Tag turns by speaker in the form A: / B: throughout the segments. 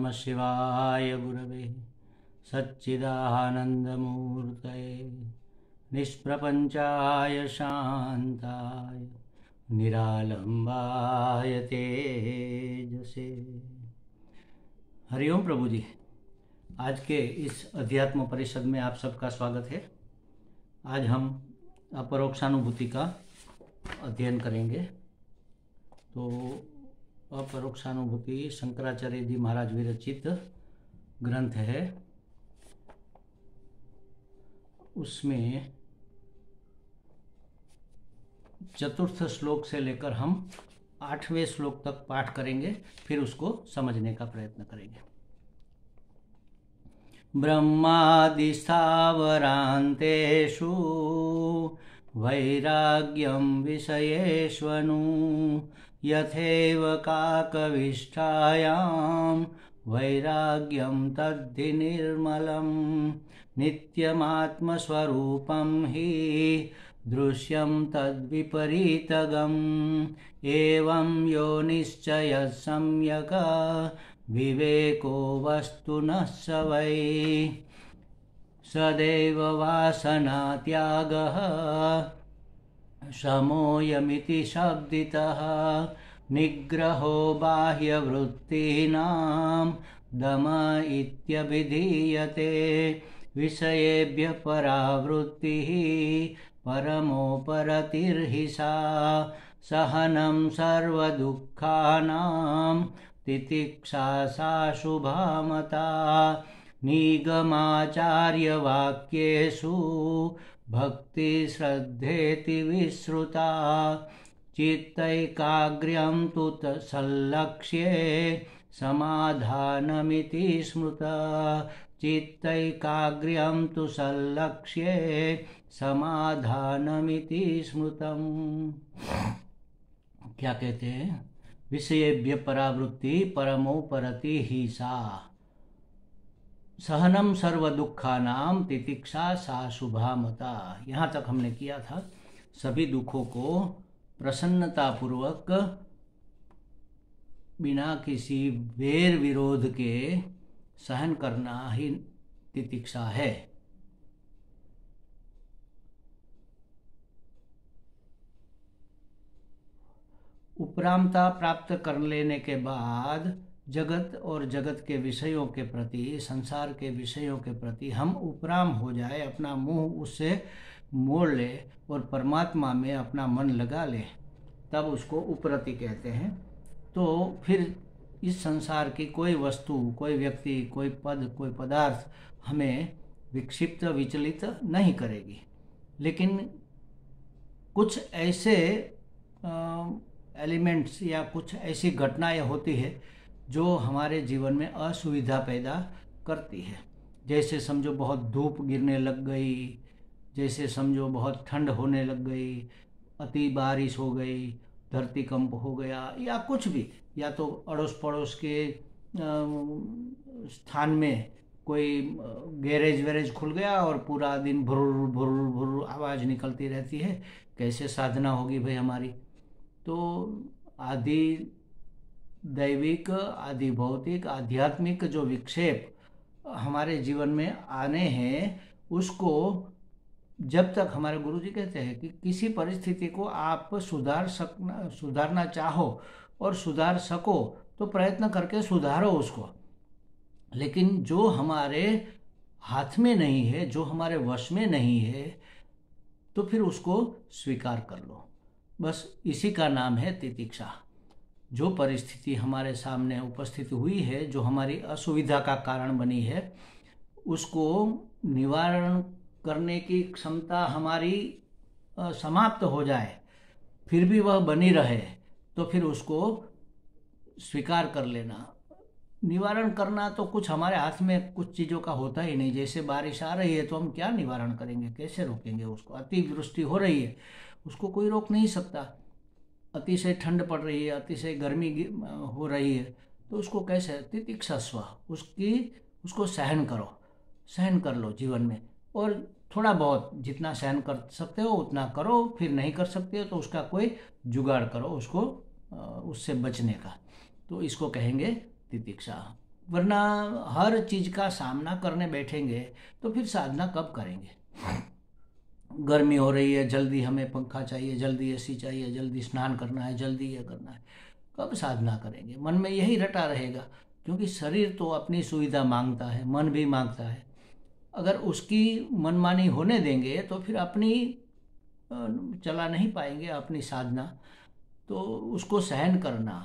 A: नमः शिवाय गुरवे सच्चिदानन्दमूर्तये निष्प्रपञ्चाय शान्ताय निरालम्बाय तेजसे। हरिओम प्रभु जी। आज के इस अध्यात्म परिषद में आप सबका स्वागत है। आज हम अपरोक्षानुभूति का अध्ययन करेंगे। तो अपरोक्षानुभूति शंकराचार्य जी महाराज विरचित ग्रंथ है। उसमें चतुर्थ श्लोक से लेकर हम 8वें श्लोक तक पाठ करेंगे, फिर उसको समझने का प्रयत्न करेंगे। ब्रह्मादिस्थावरान्तेषु वैराग्यं विषयेष्वनु यथैव काकविष्ठायां वैराग्यं तद्धि निर्मलं नित्यमात्मस्वरूपं हि दृश्यं तद्विपरीतगम् एवं यो निश्चयः सम्यक् विवेको वस्तुनः स वै सदैव वासनात्यागः समोयमिति शब्दितः निग्रहो बाह्यवृत्तीनां दम इत्यभिधीयते विषयेभ्यः परावृत्तिः परमोपरतिर्हिंसा सहनं सर्वदुःखानां तितिक्षा सा शुभामता निगमाचार्यवाक्येषु भक्तिश्रद्धेति विश्रुता चित्तैकाग्र्यं तु संलक्ष्ये समाधानमिति स्मृता चित्तैकाग्र्यं तु संलक्ष्ये समाधानमिति स्मृतम्। क्या कहते हैं? विषयेभ्य परावृत्ति परमोपरति ही सा सहनम सर्व दुखानाम तितिक्षा सा शुभा मता। यहाँ तक हमने किया था। सभी दुखों को प्रसन्नतापूर्वक बिना किसी वैर विरोध के सहन करना ही तितिक्षा है। उपरामता प्राप्त कर लेने के बाद जगत और जगत के विषयों के प्रति, संसार के विषयों के प्रति हम उपराम हो जाए, अपना मुंह उससे मोड़ ले और परमात्मा में अपना मन लगा ले, तब उसको उपरति कहते हैं। तो फिर इस संसार की कोई वस्तु, कोई व्यक्ति, कोई पद, कोई पदार्थ हमें विक्षिप्त विचलित नहीं करेगी। लेकिन कुछ ऐसे एलिमेंट्स या कुछ ऐसी घटनाएं होती है जो हमारे जीवन में असुविधा पैदा करती है। जैसे समझो बहुत धूप गिरने लग गई, जैसे समझो बहुत ठंड होने लग गई, अति बारिश हो गई, धरती कंप हो गया, या कुछ भी, या तो अड़ोस पड़ोस के स्थान में कोई गैरेज वैरेज खुल गया और पूरा दिन भुर्र भुर्र भुर्र आवाज़ निकलती रहती है। कैसे साधना होगी भाई हमारी? तो आदि दैविक, आदि भौतिक, आध्यात्मिक जो विक्षेप हमारे जीवन में आने हैं, उसको जब तक हमारे गुरुजी कहते हैं कि किसी परिस्थिति को आप सुधारना चाहो और सुधार सको तो प्रयत्न करके सुधारो उसको। लेकिन जो हमारे हाथ में नहीं है, जो हमारे वश में नहीं है, तो फिर उसको स्वीकार कर लो। बस इसी का नाम है तितिक्षा। जो परिस्थिति हमारे सामने उपस्थित हुई है, जो हमारी असुविधा का कारण बनी है, उसको निवारण करने की क्षमता हमारी समाप्त हो जाए, फिर भी वह बनी रहे, तो फिर उसको स्वीकार कर लेना। निवारण करना तो कुछ हमारे हाथ में कुछ चीज़ों का होता ही नहीं। जैसे बारिश आ रही है तो हम क्या निवारण करेंगे, कैसे रोकेंगे उसको? अतिवृष्टि हो रही है, उसको कोई रोक नहीं सकता। अतिशय ठंड पड़ रही है, अतिशय गर्मी हो रही है, तो उसको कैसे? तितिक्षस्व, उसको सहन करो, सहन कर लो जीवन में। और थोड़ा बहुत जितना सहन कर सकते हो उतना करो, फिर नहीं कर सकते हो तो उसका कोई जुगाड़ करो, उसको उससे बचने का। तो इसको कहेंगे तितिक्षा। वरना हर चीज का सामना करने बैठेंगे तो फिर साधना कब करेंगे? गर्मी हो रही है, जल्दी हमें पंखा चाहिए, जल्दी एसी चाहिए, जल्दी स्नान करना है, जल्दी ये करना है, कब साधना करेंगे? मन में यही रटा रहेगा, क्योंकि शरीर तो अपनी सुविधा मांगता है, मन भी मांगता है। अगर उसकी मनमानी होने देंगे तो फिर अपनी अ, चला नहीं पाएंगे अपनी साधना। तो उसको सहन करना,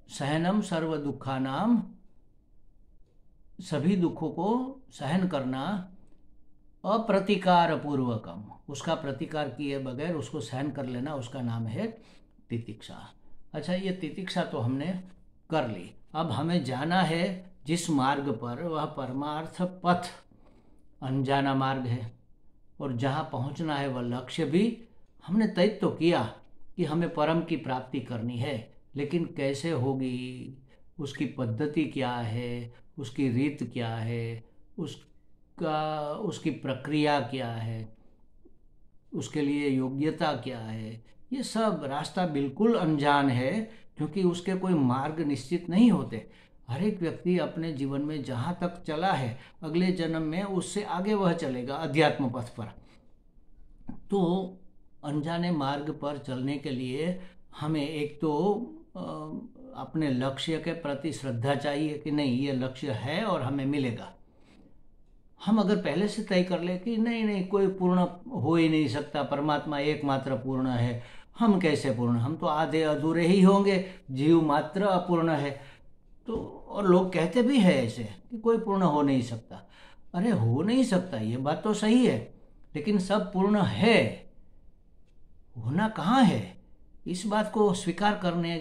A: सहनम सर्व दुखानाम, सभी दुखों को सहन करना, अप्रतिकार पूर्वकम, उसका प्रतिकार किए बगैर उसको सहन कर लेना, उसका नाम है तितिक्षा। अच्छा, ये तितिक्षा तो हमने कर ली। अब हमें जाना है जिस मार्ग पर, वह परमार्थ पथ अनजाना मार्ग है, और जहाँ पहुँचना है वह लक्ष्य भी हमने तय तो किया कि हमें परम की प्राप्ति करनी है, लेकिन कैसे होगी, उसकी पद्धति क्या है, उसकी रीत क्या है, उसकी प्रक्रिया क्या है, उसके लिए योग्यता क्या है, ये सब रास्ता बिल्कुल अनजान है, क्योंकि उसके कोई मार्ग निश्चित नहीं होते। हर एक व्यक्ति अपने जीवन में जहाँ तक चला है, अगले जन्म में उससे आगे वह चलेगा अध्यात्म पथ पर। तो अनजाने मार्ग पर चलने के लिए हमें एक तो अपने लक्ष्य के प्रति श्रद्धा चाहिए कि नहीं, ये लक्ष्य है और हमें मिलेगा। हम अगर पहले से तय कर ले कि नहीं नहीं, कोई पूर्ण हो ही नहीं सकता, परमात्मा एकमात्र पूर्ण है, हम कैसे पूर्ण, हम तो आधे अधूरे ही होंगे, जीव मात्र अपूर्ण है। तो और लोग कहते भी है ऐसे कि कोई पूर्ण हो नहीं सकता। अरे हो नहीं सकता, ये बात तो सही है, लेकिन सब पूर्ण है, होना कहाँ है? इस बात को स्वीकार करने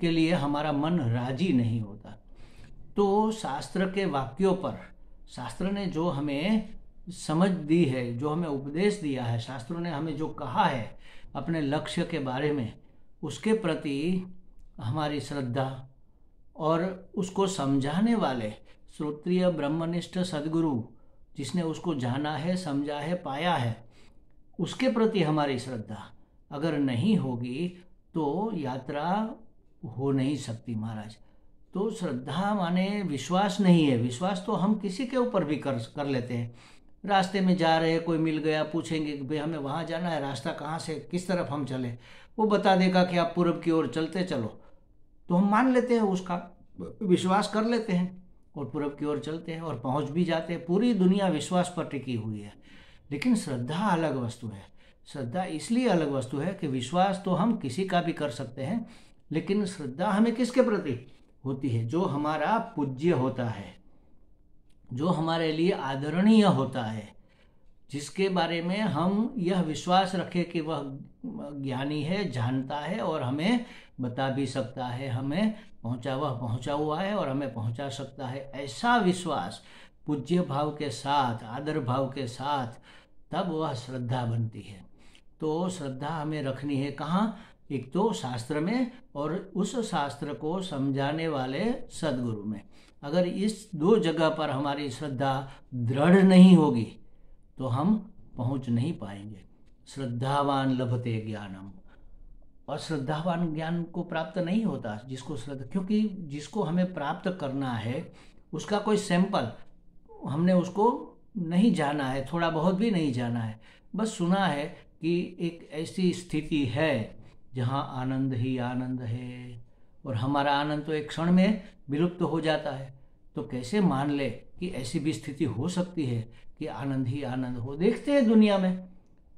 A: के लिए हमारा मन राजी नहीं होता। तो शास्त्र के वाक्यों पर, शास्त्र ने जो हमें समझ दी है, जो हमें उपदेश दिया है, शास्त्रों ने हमें जो कहा है अपने लक्ष्य के बारे में, उसके प्रति हमारी श्रद्धा, और उसको समझाने वाले श्रोत्रिय ब्रह्मनिष्ठ सद्गुरु, जिसने उसको जाना है, समझा है, पाया है, उसके प्रति हमारी श्रद्धा अगर नहीं होगी तो यात्रा हो नहीं सकती महाराज। तो श्रद्धा माने विश्वास नहीं है। विश्वास तो हम किसी के ऊपर भी कर लेते हैं। रास्ते में जा रहे, कोई मिल गया, पूछेंगे कि भाई हमें वहाँ जाना है, रास्ता कहाँ से, किस तरफ हम चले, वो बता देगा कि आप पूर्व की ओर चलते चलो, तो हम मान लेते हैं, उसका विश्वास कर लेते हैं और पूर्व की ओर चलते हैं और पहुँच भी जाते हैं। पूरी दुनिया विश्वास पर टिकी हुई है। लेकिन श्रद्धा अलग वस्तु है। श्रद्धा इसलिए अलग वस्तु है कि विश्वास तो हम किसी का भी कर सकते हैं, लेकिन श्रद्धा हमें किसके प्रति होती है? जो हमारा पूज्य होता है, जो हमारे लिए आदरणीय होता है, जिसके बारे में हम यह विश्वास रखें कि वह ज्ञानी है, जानता है और हमें बता भी सकता है, हमें पहुंचा हुआ है और हमें पहुंचा सकता है। ऐसा विश्वास पूज्य भाव के साथ, आदर भाव के साथ, तब वह श्रद्धा बनती है। तो श्रद्धा हमें रखनी है कहाँ? एक तो शास्त्र में और उस शास्त्र को समझाने वाले सद्गुरु में। अगर इस दो जगह पर हमारी श्रद्धा दृढ़ नहीं होगी तो हम पहुंच नहीं पाएंगे। श्रद्धावान लभते ज्ञानम, और श्रद्धावान ज्ञान को प्राप्त नहीं होता जिसको श्रद्धा, क्योंकि जिसको हमें प्राप्त करना है उसका कोई सैंपल हमने उसको नहीं जाना है, थोड़ा बहुत भी नहीं जाना है, बस सुना है कि एक ऐसी स्थिति है जहाँ आनंद ही आनंद है, और हमारा आनंद तो एक क्षण में विलुप्त हो जाता है। तो कैसे मान ले कि ऐसी भी स्थिति हो सकती है कि आनंद ही आनंद हो? देखते हैं दुनिया में,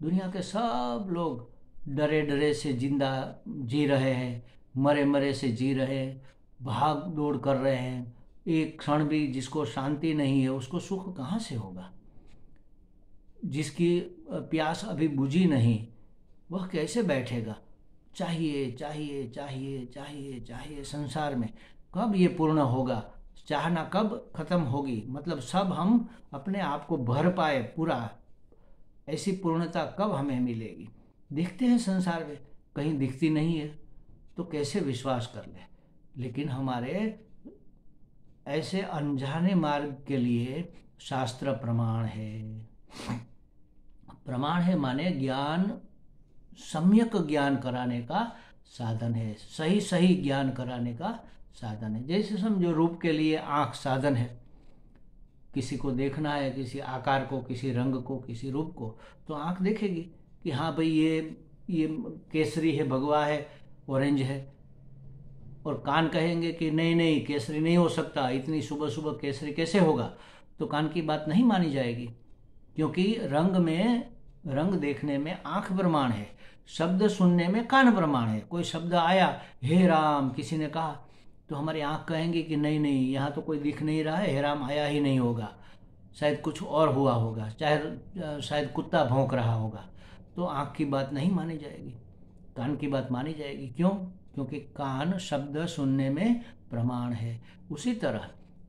A: दुनिया के सब लोग डरे डरे से जिंदा जी रहे हैं, मरे मरे से जी रहे हैं, भाग दौड़ कर रहे हैं। एक क्षण भी जिसको शांति नहीं है उसको सुख कहाँ से होगा? जिसकी प्यास अभी बुझी नहीं वह कैसे बैठेगा? चाहिए चाहिए चाहिए चाहिए चाहिए संसार में। कब ये पूर्ण होगा? चाहना कब खत्म होगी? मतलब सब हम अपने आप को भर पाए पूरा, ऐसी पूर्णता कब हमें मिलेगी? देखते हैं संसार में कहीं दिखती नहीं है, तो कैसे विश्वास कर ले? लेकिन हमारे ऐसे अनजाने मार्ग के लिए शास्त्र प्रमाण है। प्रमाण है माने ज्ञान, सम्यक ज्ञान कराने का साधन है, सही सही ज्ञान कराने का साधन है। जैसे समझो रूप के लिए आँख साधन है, किसी को देखना है, किसी आकार को, किसी रंग को, किसी रूप को, तो आँख देखेगी कि हाँ भाई ये केसरी है, भगवा है, ऑरेंज है। और कान कहेंगे कि नहीं नहीं, केसरी नहीं हो सकता, इतनी सुबह सुबह केसरी कैसे होगा, तो कान की बात नहीं मानी जाएगी। क्योंकि रंग देखने में आंख प्रमाण है, शब्द सुनने में कान प्रमाण है। कोई शब्द आया, हे राम किसी ने कहा, तो हमारी आंख कहेंगे कि नहीं नहीं, यहाँ तो कोई दिख नहीं रहा है, हे राम आया ही नहीं होगा, शायद कुछ और हुआ होगा, चाहे शायद कुत्ता भौंक रहा होगा। तो आंख की बात नहीं मानी जाएगी, कान की बात मानी जाएगी। क्यों? क्योंकि कान शब्द सुनने में प्रमाण है। उसी तरह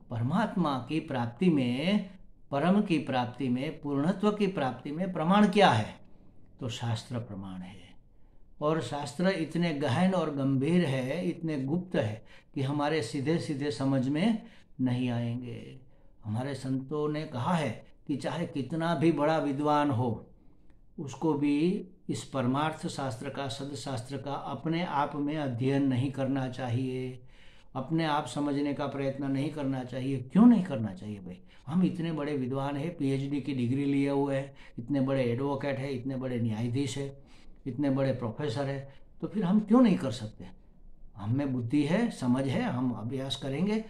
A: परमात्मा की प्राप्ति में, परम की प्राप्ति में, पूर्णत्व की प्राप्ति में प्रमाण क्या है? तो शास्त्र प्रमाण है। और शास्त्र इतने गहन और गंभीर है, इतने गुप्त है कि हमारे सीधे सीधे समझ में नहीं आएंगे। हमारे संतों ने कहा है कि चाहे कितना भी बड़ा विद्वान हो, उसको भी इस परमार्थ शास्त्र का, सदशास्त्र का अपने आप में अध्ययन नहीं करना चाहिए, अपने आप समझने का प्रयत्न नहीं करना चाहिए। क्यों नहीं करना चाहिए भाई? हम इतने बड़े विद्वान हैं, पीएचडी की डिग्री लिए हुए हैं, इतने बड़े एडवोकेट हैं, इतने बड़े न्यायाधीश हैं, इतने बड़े प्रोफेसर हैं, तो फिर हम क्यों नहीं कर सकते? हम में बुद्धि है, समझ है, हम अभ्यास करेंगे।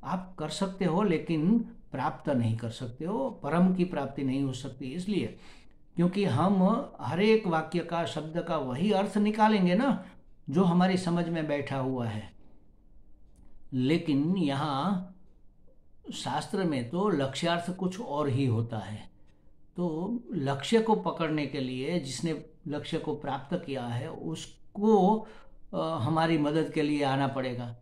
A: आप कर सकते हो, लेकिन प्राप्त नहीं कर सकते हो, परम की प्राप्ति नहीं हो सकती। इसलिए क्योंकि हम हर एक वाक्य का, शब्द का वही अर्थ निकालेंगे ना जो हमारी समझ में बैठा हुआ है। लेकिन यहाँ शास्त्र में तो लक्ष्यार्थ कुछ और ही होता है। तो लक्ष्य को पकड़ने के लिए, जिसने लक्ष्य को प्राप्त किया है, उसको हमारी मदद के लिए आना पड़ेगा।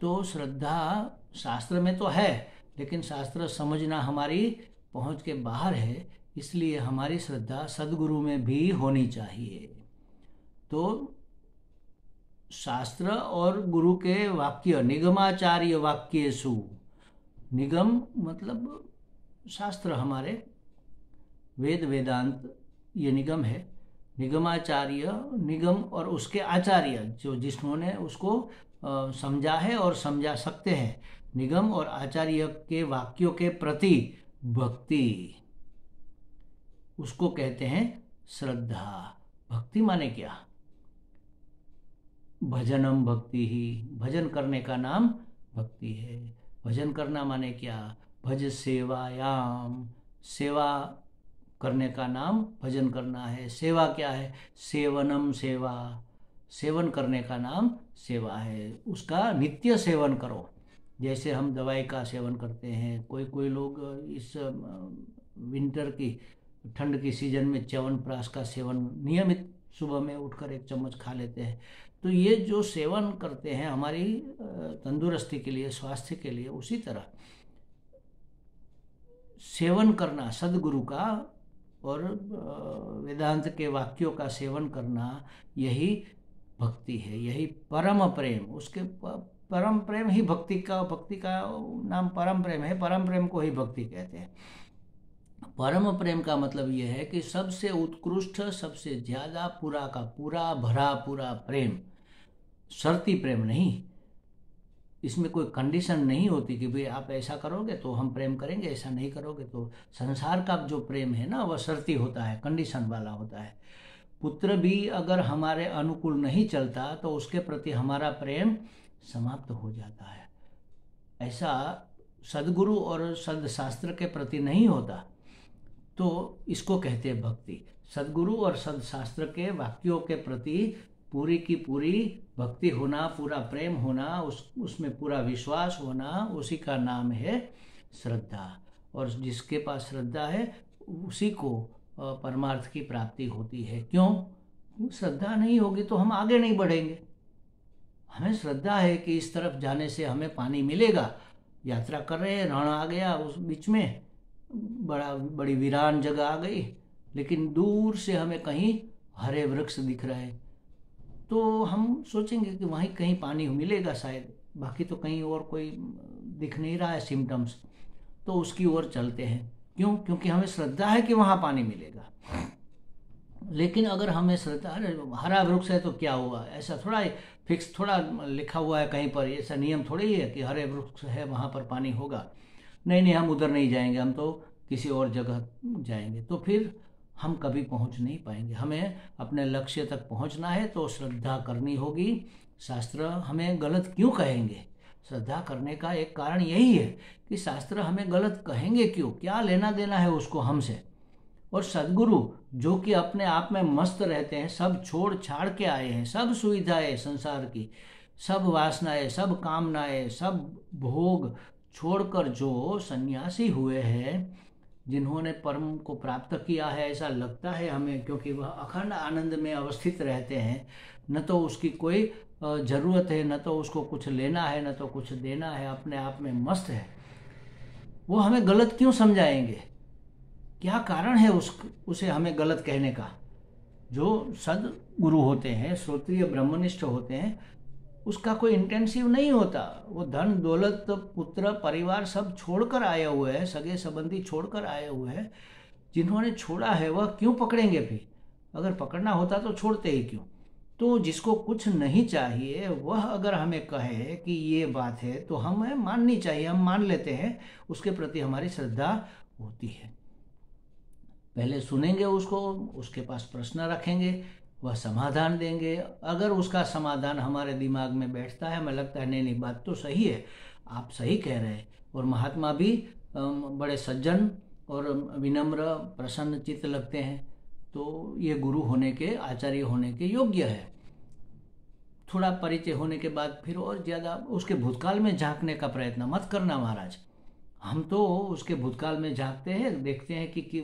A: तो श्रद्धा शास्त्र में तो है, लेकिन शास्त्र समझना हमारी पहुंच के बाहर है। इसलिए हमारी श्रद्धा सद्गुरु में भी होनी चाहिए। तो शास्त्र और गुरु के वाक्य, निगमाचार्य वाक्येषु, निगम मतलब शास्त्र, हमारे वेद वेदांत ये निगम है। निगमाचार्य, निगम और उसके आचार्य, जो जिन्होंने उसको समझा है और समझा सकते हैं, निगम और आचार्य के वाक्यों के प्रति भक्ति, उसको कहते हैं श्रद्धा। भक्ति माने क्या? भजनम भक्ति ही, भजन करने का नाम भक्ति है। भजन करना माने क्या? भज सेवायाम, सेवा करने का नाम भजन करना है। सेवा क्या है? सेवनम सेवा, सेवन करने का नाम सेवा है। उसका नित्य सेवन करो। जैसे हम दवाई का सेवन करते हैं, कोई कोई लोग इस विंटर की, ठंड की सीजन में च्यवनप्राश का सेवन नियमित सुबह में उठकर 1 चम्मच खा लेते हैं। तो ये जो सेवन करते हैं हमारी तंदुरुस्ती के लिए, स्वास्थ्य के लिए, उसी तरह सेवन करना सदगुरु का और वेदांत के वाक्यों का सेवन करना, यही भक्ति है, यही परम प्रेम। उसके परम प्रेम ही भक्ति का नाम परम प्रेम है। परम प्रेम को ही भक्ति कहते हैं। परम प्रेम का मतलब यह है कि सबसे उत्कृष्ट, सबसे ज्यादा, पूरा का पूरा, भरा पूरा प्रेम, शर्ती प्रेम नहीं। इसमें कोई कंडीशन नहीं होती कि भाई आप ऐसा करोगे तो हम प्रेम करेंगे, ऐसा नहीं करोगे तो। संसार का जो प्रेम है ना, वह शर्ती होता है, कंडीशन वाला होता है। पुत्र भी अगर हमारे अनुकूल नहीं चलता तो उसके प्रति हमारा प्रेम समाप्त हो जाता है। ऐसा सदगुरु और सदशास्त्र के प्रति नहीं होता। तो इसको कहते हैं भक्ति। सदगुरु और सदशास्त्र के वाक्यों के प्रति पूरी की पूरी भक्ति होना, पूरा प्रेम होना, उसमें पूरा विश्वास होना, उसी का नाम है श्रद्धा। और जिसके पास श्रद्धा है उसी को परमार्थ की प्राप्ति होती है। क्यों? श्रद्धा नहीं होगी तो हम आगे नहीं बढ़ेंगे। हमें श्रद्धा है कि इस तरफ जाने से हमें पानी मिलेगा। यात्रा कर रहे हैं, रण आ गया, उस बीच में बड़ी वीरान जगह आ गई, लेकिन दूर से हमें कहीं हरे वृक्ष दिख रहे हैं, तो हम सोचेंगे कि वहीं कहीं पानी मिलेगा शायद, बाकी तो कहीं और कोई दिख नहीं रहा है सिम्टम्स, तो उसकी ओर चलते हैं। क्यों? क्योंकि हमें श्रद्धा है कि वहाँ पानी मिलेगा। लेकिन अगर हमें श्रद्धा, अरे हरा वृक्ष है तो क्या हुआ, ऐसा थोड़ा फिक्स थोड़ा लिखा हुआ है कहीं पर, ऐसा नियम थोड़ी है कि हरे वृक्ष है वहाँ पर पानी होगा। नहीं नहीं, हम उधर नहीं जाएंगे, हम तो किसी और जगह जाएंगे, तो फिर हम कभी पहुंच नहीं पाएंगे। हमें अपने लक्ष्य तक पहुंचना है तो श्रद्धा करनी होगी। शास्त्र हमें गलत क्यों कहेंगे? श्रद्धा करने का एक कारण यही है कि शास्त्र हमें गलत कहेंगे क्यों, क्या लेना देना है उसको हमसे। और सदगुरु जो कि अपने आप में मस्त रहते हैं, सब छोड़ छाड़ के आए हैं, सब सुविधाएं संसार की, सब वासनाएं, सब कामनाएं, सब भोग छोड़कर जो सन्यासी हुए हैं, जिन्होंने परम को प्राप्त किया है ऐसा लगता है हमें, क्योंकि वह अखंड आनंद में अवस्थित रहते हैं, न तो उसकी कोई जरूरत है, न तो उसको कुछ लेना है, न तो कुछ देना है, अपने आप में मस्त है, वो हमें गलत क्यों समझाएंगे? क्या कारण है उसे हमें गलत कहने का? जो सदगुरु होते हैं, श्रोत्रिय ब्रह्मनिष्ठ होते हैं, उसका कोई इंटेंसिव नहीं होता। वो धन दौलत पुत्र परिवार सब छोड़कर आए हुए हैं, सगे संबंधी छोड़कर आए हुए हैं। जिन्होंने छोड़ा है वह क्यों पकड़ेंगे फिर? अगर पकड़ना होता तो छोड़ते ही क्यों? तो जिसको कुछ नहीं चाहिए वह अगर हमें कहे कि ये बात है तो हमें माननी चाहिए, हम मान लेते हैं, उसके प्रति हमारी श्रद्धा होती है। पहले सुनेंगे उसको, उसके पास प्रश्न रखेंगे, वह समाधान देंगे। अगर उसका समाधान हमारे दिमाग में बैठता है, हमें लगता है नहीं नहीं बात तो सही है, आप सही कह रहे हैं, और महात्मा भी बड़े सज्जन और विनम्र प्रसन्न चित्त लगते हैं, तो ये गुरु होने के, आचार्य होने के योग्य है। थोड़ा परिचय होने के बाद फिर और ज़्यादा उसके भूतकाल में झांकने का प्रयत्न मत करना महाराज। हम तो उसके भूतकाल में झांकते हैं, देखते हैं कि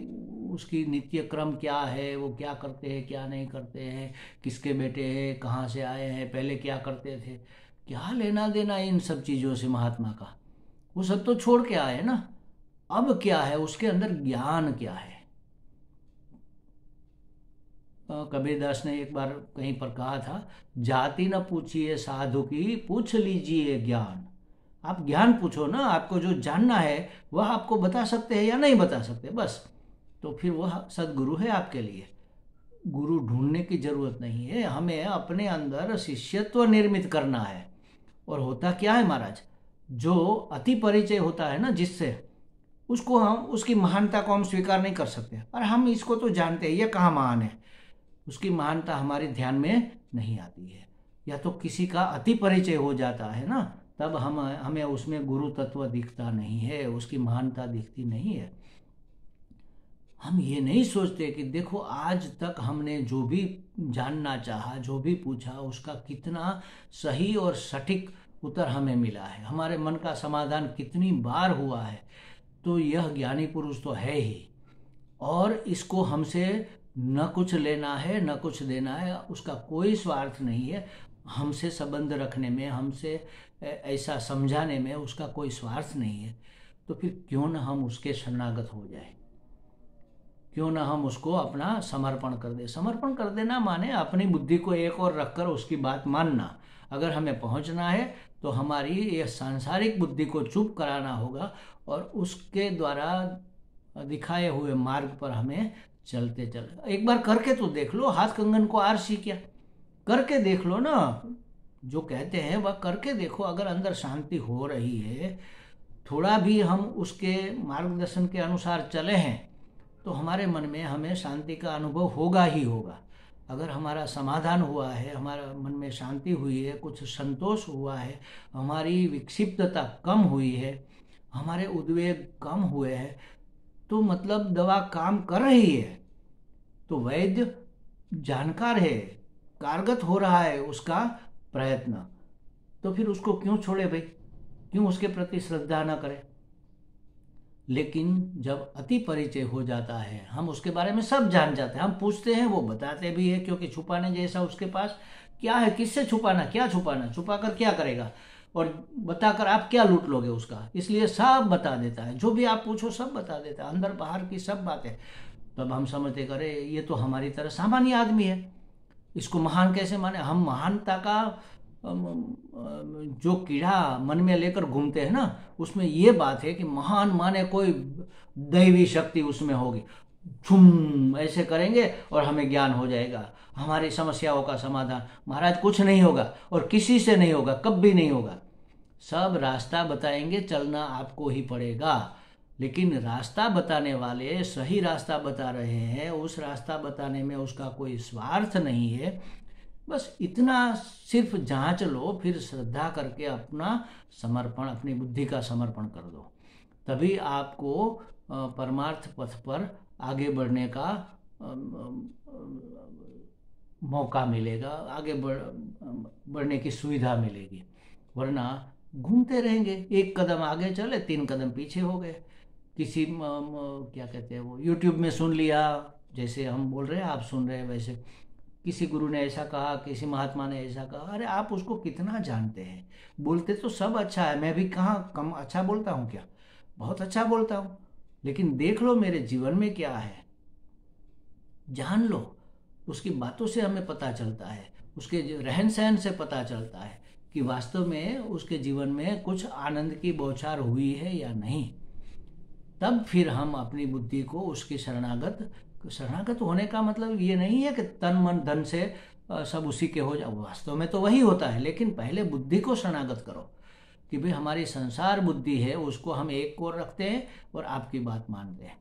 A: उसकी नित्य क्रम क्या है, वो क्या करते हैं क्या नहीं करते हैं, किसके बेटे हैं, कहाँ से आए हैं, पहले क्या करते थे। क्या लेना देना इन सब चीज़ों से महात्मा का? वो सब तो छोड़ के आए ना। अब क्या है उसके अंदर, ज्ञान क्या है? कबीरदास ने एक बार कहीं पर कहा था, जाति न पूछिए साधु की, पूछ लीजिए ज्ञान। आप ज्ञान पूछो ना, आपको जो जानना है वह आपको बता सकते हैं या नहीं बता सकते, बस। तो फिर वह सदगुरु है आपके लिए। गुरु ढूंढने की जरूरत नहीं है, हमें अपने अंदर शिष्यत्व निर्मित करना है। और होता क्या है महाराज, जो अति परिचय होता है ना जिससे, उसको हम, उसकी महानता को हम स्वीकार नहीं कर सकते। और हम इसको तो जानते हैं, ये कहाँ महान है, उसकी महानता हमारे ध्यान में नहीं आती है। या तो किसी का अति परिचय हो जाता है ना, तब हमें उसमें गुरु तत्व दिखता नहीं है, उसकी महानता दिखती नहीं है। हम ये नहीं सोचते कि देखो आज तक हमने जो भी जानना चाहा, जो भी पूछा, उसका कितना सही और सटीक उत्तर हमें मिला है, हमारे मन का समाधान कितनी बार हुआ है। तो यह ज्ञानी पुरुष तो है ही, और इसको हमसे न कुछ लेना है न कुछ देना है, उसका कोई स्वार्थ नहीं है। हमसे संबंध रखने में, हमसे ऐसा समझाने में उसका कोई स्वार्थ नहीं है। तो फिर क्यों न हम उसके शरणागत हो जाए, क्यों ना हम उसको अपना समर्पण कर दे। समर्पण कर देना माने अपनी बुद्धि को एक और रखकर उसकी बात मानना। अगर हमें पहुंचना है तो हमारी यह सांसारिक बुद्धि को चुप कराना होगा, और उसके द्वारा दिखाए हुए मार्ग पर हमें चलते चले। एक बार करके तो देख लो, हाथ कंगन को आरसी क्या, करके देख लो ना। जो कहते हैं वह करके देखो, अगर अंदर शांति हो रही है, थोड़ा भी हम उसके मार्गदर्शन के अनुसार चले हैं, तो हमारे मन में हमें शांति का अनुभव होगा ही होगा। अगर हमारा समाधान हुआ है, हमारा मन में शांति हुई है, कुछ संतोष हुआ है, हमारी विक्षिप्तता कम हुई है, हमारे उद्वेग कम हुए हैं, तो मतलब दवा काम कर रही है, तो वैद्य जानकार है, कारगर हो रहा है उसका प्रयत्न। तो फिर उसको क्यों छोड़े भाई, क्यों उसके प्रति श्रद्धा न करें? लेकिन जब अति परिचय हो जाता है, हम उसके बारे में सब जान जाते हैं, हम पूछते हैं वो बताते भी है, क्योंकि छुपाने जैसा उसके पास क्या है, किससे छुपाना, क्या छुपाना, छुपाकर क्या करेगा, और बताकर आप क्या लूट लोगे उसका, इसलिए सब बता देता है। जो भी आप पूछो सब बता देता है, अंदर बाहर की सब बातें। तब हम समझते करे ये तो हमारी तरह सामान्य आदमी है, इसको महान कैसे माने? हम महानता का जो कीड़ा मन में लेकर घूमते हैं ना, उसमें ये बात है कि महान माने कोई दैवी शक्ति उसमें होगी। झुम ऐसे करेंगे और हमें ज्ञान हो जाएगा, हमारी समस्याओं का समाधान। महाराज कुछ नहीं होगा और किसी से नहीं होगा, कभी नहीं होगा। सब रास्ता बताएंगे, चलना आपको ही पड़ेगा। लेकिन रास्ता बताने वाले सही रास्ता बता रहे हैं, उस रास्ता बताने में उसका कोई स्वार्थ नहीं है। बस इतना सिर्फ जांच लो, फिर श्रद्धा करके अपना समर्पण, अपनी बुद्धि का समर्पण कर दो। तभी आपको परमार्थ पथ पर आगे बढ़ने का मौका मिलेगा, आगे बढ़ने की सुविधा मिलेगी। वरना घूमते रहेंगे, एक कदम आगे चले 3 कदम पीछे हो गए। किसी क्या कहते हैं वो, यूट्यूब में सुन लिया, जैसे हम बोल रहे हैं आप सुन रहे हैं वैसे, किसी गुरु ने ऐसा कहा, किसी महात्मा ने ऐसा कहा। अरे आप उसको कितना जानते हैं? बोलते तो सब अच्छा है, मैं भी कहाँ कम अच्छा बोलता हूँ क्या? बहुत अच्छा बोलता हूँ। लेकिन देख लो मेरे जीवन में क्या है, जान लो। उसकी बातों से हमें पता चलता है, उसके रहन सहन से पता चलता है कि वास्तव में उसके जीवन में कुछ आनंद की बौछार हुई है या नहीं। तब फिर हम अपनी बुद्धि को उसकी शरणागत होने का मतलब ये नहीं है कि तन मन धन से सब उसी के हो जाओ, वास्तव में तो वही होता है। लेकिन पहले बुद्धि को शरणागत करो कि भाई हमारी संसार बुद्धि है, उसको हम एक ओर रखते हैं और आपकी बात मानते हैं।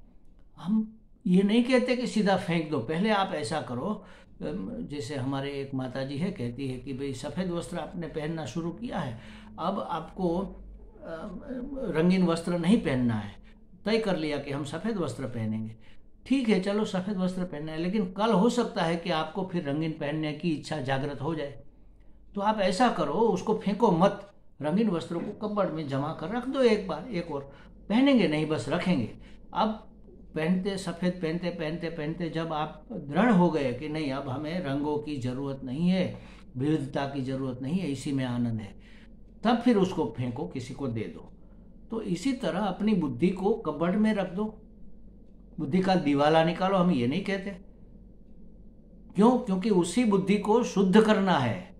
A: हम ये नहीं कहते कि सीधा फेंक दो, पहले आप ऐसा करो। जैसे हमारे एक माता जी है, कहती है कि भाई सफ़ेद वस्त्र आपने पहनना शुरू किया है, अब आपको रंगीन वस्त्र नहीं पहनना है। तय कर लिया कि हम सफ़ेद वस्त्र पहनेंगे, ठीक है चलो सफ़ेद वस्त्र पहनना है, लेकिन कल हो सकता है कि आपको फिर रंगीन पहनने की इच्छा जागृत हो जाए। तो आप ऐसा करो, उसको फेंको मत, रंगीन वस्त्रों को कपबोर्ड में जमा कर रख दो, एक बार एक और पहनेंगे नहीं, बस रखेंगे। अब पहनते सफ़ेद पहनते पहनते पहनते जब आप दृढ़ हो गए कि नहीं अब हमें रंगों की ज़रूरत नहीं है, विविधता की ज़रूरत नहीं है, इसी में आनंद है, तब फिर उसको फेंको, किसी को दे दो। तो इसी तरह अपनी बुद्धि को कपबोर्ड में रख दो, बुद्धि का दिवाला निकालो, हम ये नहीं कहते। क्यों? क्योंकि उसी बुद्धि को शुद्ध करना है,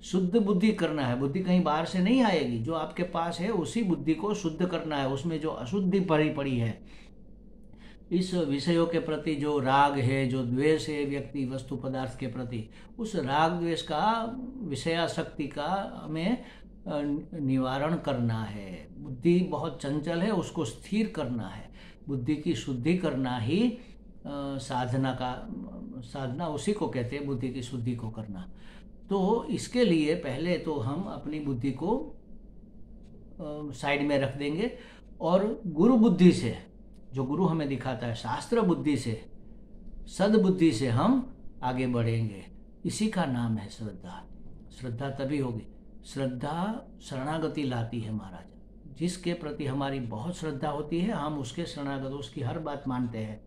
A: शुद्ध बुद्धि करना है। बुद्धि कहीं बाहर से नहीं आएगी, जो आपके पास है उसी बुद्धि को शुद्ध करना है। उसमें जो अशुद्धि भरी पड़ी है, इस विषयों के प्रति जो राग है, जो द्वेष है व्यक्ति वस्तु पदार्थ के प्रति, उस राग द्वेष का, विषयासक्ति का हमें निवारण करना है। बुद्धि बहुत चंचल है, उसको स्थिर करना है। बुद्धि की शुद्धि करना ही साधना उसी को कहते हैं, बुद्धि की शुद्धि को करना। तो इसके लिए पहले तो हम अपनी बुद्धि को साइड में रख देंगे और गुरु बुद्धि से, जो गुरु हमें दिखाता है, शास्त्र बुद्धि से, सद्बुद्धि से हम आगे बढ़ेंगे। इसी का नाम है श्रद्धा। श्रद्धा तभी होगी, श्रद्धा शरणागति लाती है महाराज। जिसके प्रति हमारी बहुत श्रद्धा होती है, हम उसके शरणागत, उसकी हर बात मानते हैं,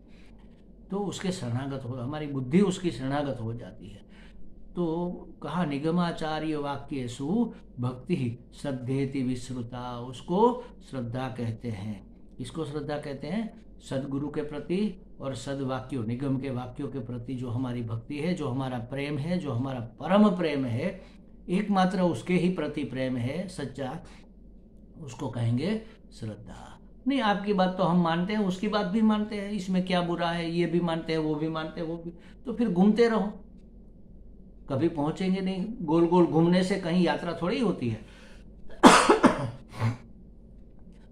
A: तो उसके शरणागत हो, हमारी बुद्धि उसकी शरणागत हो जाती है। तो कहा निगमाचार्य वाक्येषु भक्ति श्रद्धेति विश्रुता, उसको श्रद्धा कहते हैं। इसको श्रद्धा कहते हैं? सदगुरु के प्रति और सदवाक्यों, निगम के वाक्यों के प्रति जो हमारी भक्ति है, जो हमारा प्रेम है, जो हमारा परम प्रेम है, एकमात्र उसके ही प्रति प्रेम है सच्चा, उसको कहेंगे श्रद्धा। नहीं आपकी बात तो हम मानते हैं, उसकी बात भी मानते हैं, इसमें क्या बुरा है, ये भी मानते हैं, वो भी मानते हैं, वो भी, तो फिर घूमते रहो, कभी पहुंचेंगे नहीं। गोल गोल घूमने से कहीं यात्रा थोड़ी होती है।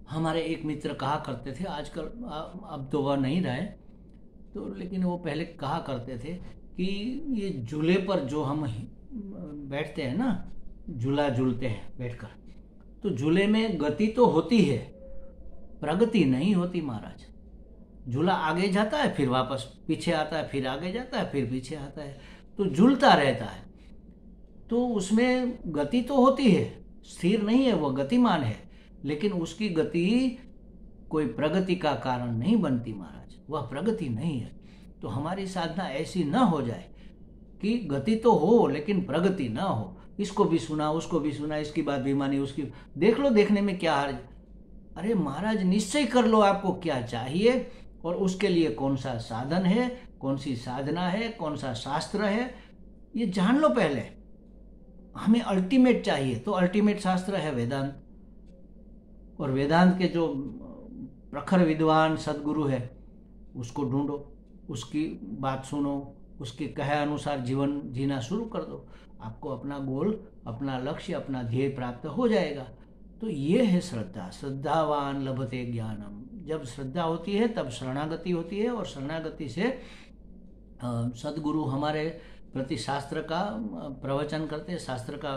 A: हमारे एक मित्र कहा करते थे, आजकल अब तो वह नहीं रहे, तो लेकिन वो पहले कहा करते थे कि ये झूले पर जो हम बैठते हैं ना, झूला झूलते हैं बैठकर, तो झूले में गति तो होती है, प्रगति नहीं होती महाराज। झूला आगे जाता है, फिर वापस पीछे आता है, फिर आगे जाता है, फिर पीछे आता है, तो झूलता रहता है। तो उसमें गति तो होती है, स्थिर नहीं है, वह गतिमान है, लेकिन उसकी गति कोई प्रगति का कारण नहीं बनती महाराज, वह प्रगति नहीं है। तो हमारी साधना ऐसी न हो जाए कि गति तो हो लेकिन प्रगति ना हो। इसको भी सुना, उसको भी सुना, इसकी बात भी मानी, उसकी देख लो, देखने में क्या हर्ज। अरे महाराज निश्चय कर लो आपको क्या चाहिए और उसके लिए कौन सा साधन है, कौन सी साधना है, कौन सा शास्त्र है, ये जान लो पहले। हमें अल्टीमेट चाहिए, तो अल्टीमेट शास्त्र है वेदांत, और वेदांत के जो प्रखर विद्वान सदगुरु है उसको ढूंढो, उसकी बात सुनो, उसके कहे अनुसार जीवन जीना शुरू कर दो, आपको अपना गोल, अपना लक्ष्य, अपना ध्येय प्राप्त हो जाएगा। तो ये है श्रद्धा। श्रद्धावान लभते ज्ञानम। जब श्रद्धा होती है तब शरणागति होती है, और शरणागति से सदगुरु हमारे प्रति शास्त्र का प्रवचन करते, शास्त्र का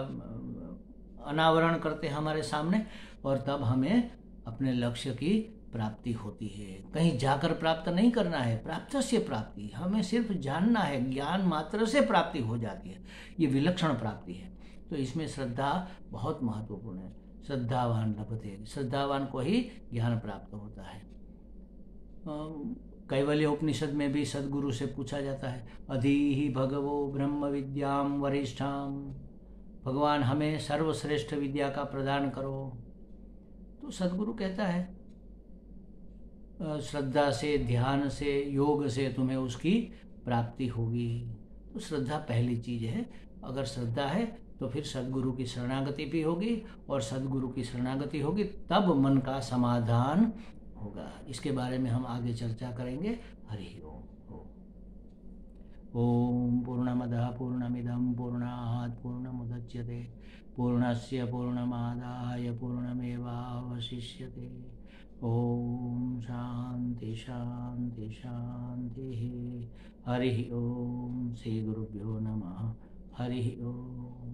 A: अनावरण करते हमारे सामने, और तब हमें अपने लक्ष्य की प्राप्ति होती है। कहीं जाकर प्राप्त नहीं करना है, प्राप्त से प्राप्ति, हमें सिर्फ जानना है, ज्ञान मात्र से प्राप्ति हो जाती है। ये विलक्षण प्राप्ति है। तो इसमें श्रद्धा बहुत महत्वपूर्ण है। श्रद्धावान लभते, श्रद्धावान को ही ज्ञान प्राप्त होता है। कैवल्य उपनिषद में भी सदगुरु से पूछा जाता है, अधीहि भगवो ब्रह्म विद्याम वरिष्ठाम, भगवान हमें सर्वश्रेष्ठ विद्या का प्रदान करो। तो सदगुरु कहता है श्रद्धा से, ध्यान से, योग से तुम्हें उसकी प्राप्ति होगी। तो श्रद्धा पहली चीज है। अगर श्रद्धा है तो फिर सदगुरु की शरणागति भी होगी, और सदगुरु की शरणागति होगी तब मन का समाधान होगा। इसके बारे में हम आगे चर्चा करेंगे। हरि ओम। ओम पूर्णमदः पूर्णमिदं पूर्णात् पूर्णमुदच्यते पूर्णस्य पूर्णमादाय पूर्णमेवावशिष्यते। ओम शांति शांति शांति। हरि ओम। श्री गुरुभ्यो नमः। हरि ओम।